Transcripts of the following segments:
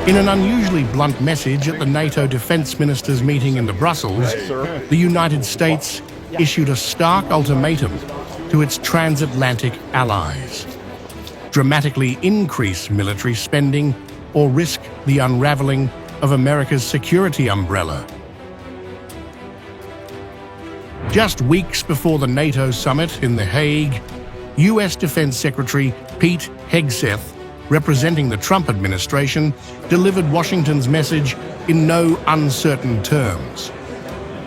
In an unusually blunt message at the NATO defense ministers' meeting in Brussels, the United States issued a stark ultimatum to its transatlantic allies: dramatically increase military spending or risk the unraveling of America's security umbrella. Just weeks before the NATO Summit in The Hague, US Defense Secretary Pete Hegseth, representing the Trump administration, delivered Washington's message in no uncertain terms.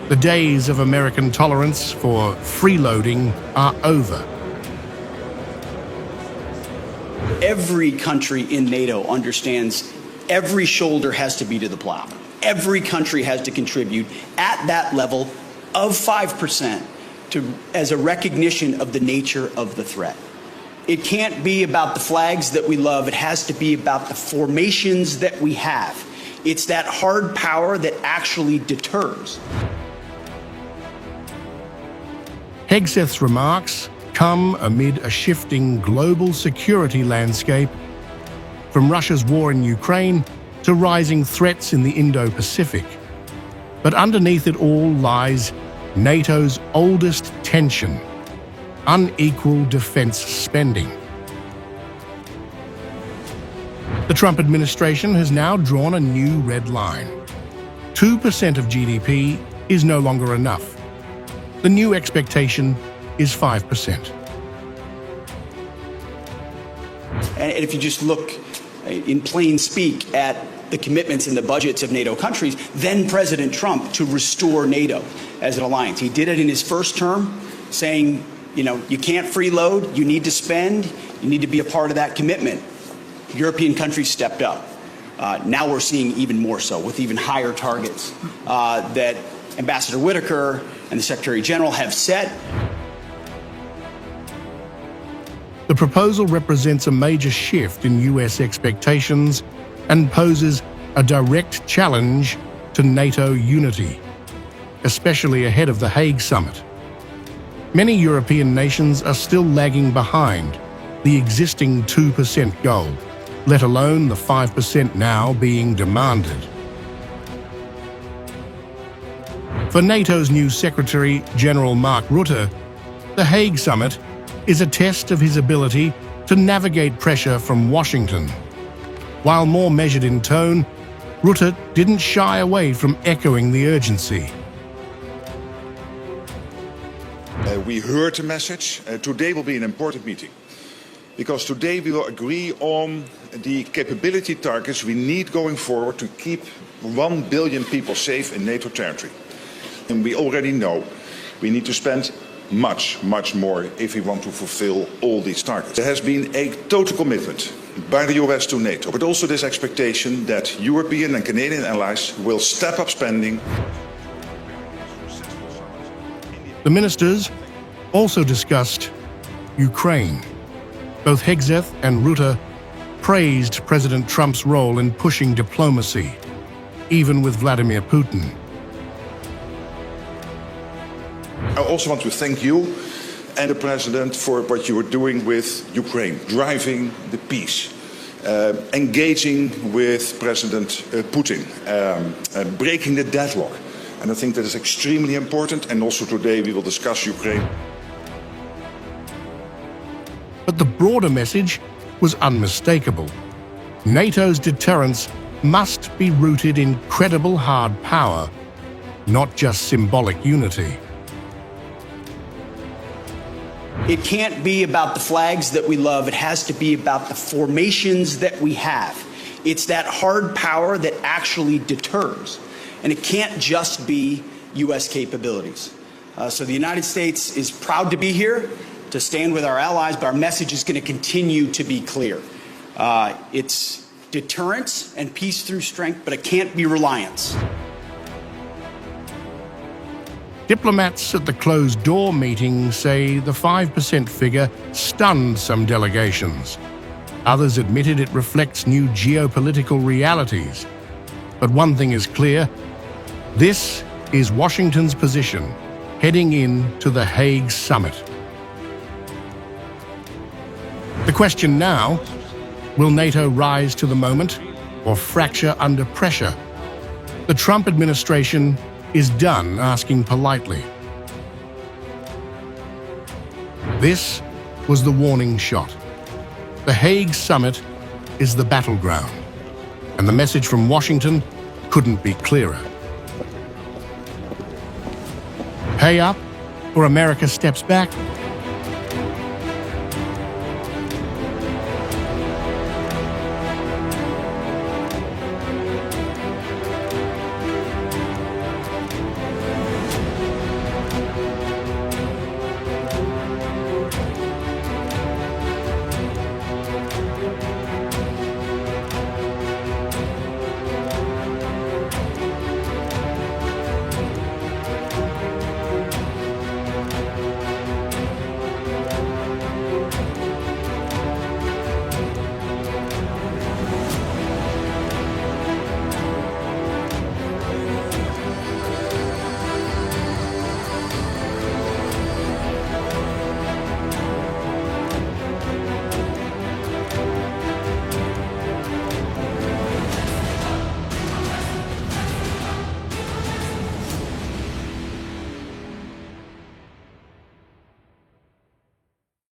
The days of American tolerance for freeloading are over. Every country in NATO understands every shoulder has to be to the plow. Every country has to contribute at that level of 5% as a recognition of the nature of the threat. It can't be about the flags that we love. It has to be about the formations that we have. It's that hard power that actually deters. Hegseth's remarks come amid a shifting global security landscape, from Russia's war in Ukraine to rising threats in the Indo-Pacific. But underneath it all lies NATO's oldest tension: unequal defense spending. The Trump administration has now drawn a new red line. 2% of GDP is no longer enough. The new expectation is 5%. And if you just look in plain speak at the commitments in the budgets of NATO countries, then President Trump to restore NATO as an alliance. He did it in his first term, saying, you can't freeload, you need to spend, you need to be a part of that commitment. European countries stepped up. Now we're seeing even more so, with even higher targets that Ambassador Whitaker and the Secretary General have set. The proposal represents a major shift in US expectations and poses a direct challenge to NATO unity, especially ahead of the Hague Summit. Many European nations are still lagging behind the existing 2% goal, let alone the 5% now being demanded. For NATO's new Secretary General Mark Rutte, the Hague Summit is a test of his ability to navigate pressure from Washington. While more measured in tone, Rutte didn't shy away from echoing the urgency. We heard the message. Today will be an important meeting, because today we will agree on the capability targets we need going forward to keep 1 billion people safe in NATO territory. And we already know we need to spend much, much more if we want to fulfill all these targets. There has been a total commitment by the US to NATO, but also this expectation that European and Canadian allies will step up spending. The ministers also discussed Ukraine. Both Hegseth and Rutte praised President Trump's role in pushing diplomacy, even with Vladimir Putin. I also want to thank you and the President for what you are doing with Ukraine, driving the peace, engaging with President Putin, breaking the deadlock. And I think that is extremely important, and also today we will discuss Ukraine. But the broader message was unmistakable. NATO's deterrence must be rooted in credible hard power, not just symbolic unity. It can't be about the flags that we love. It has to be about the formations that we have. It's that hard power that actually deters. And it can't just be U.S. capabilities. So the United States is proud to be here, to stand with our allies, but our message is going to continue to be clear. It's deterrence and peace through strength, but it can't be reliance. Diplomats at the closed-door meeting say the 5% figure stunned some delegations. Others admitted it reflects new geopolitical realities. But one thing is clear: this is Washington's position heading into the Hague Summit. The question now, will NATO rise to the moment, or fracture under pressure. The Trump administration is done asking politely. This was the warning shot. The Hague Summit is the battleground, and the message from Washington couldn't be clearer. Pay up, or America steps back?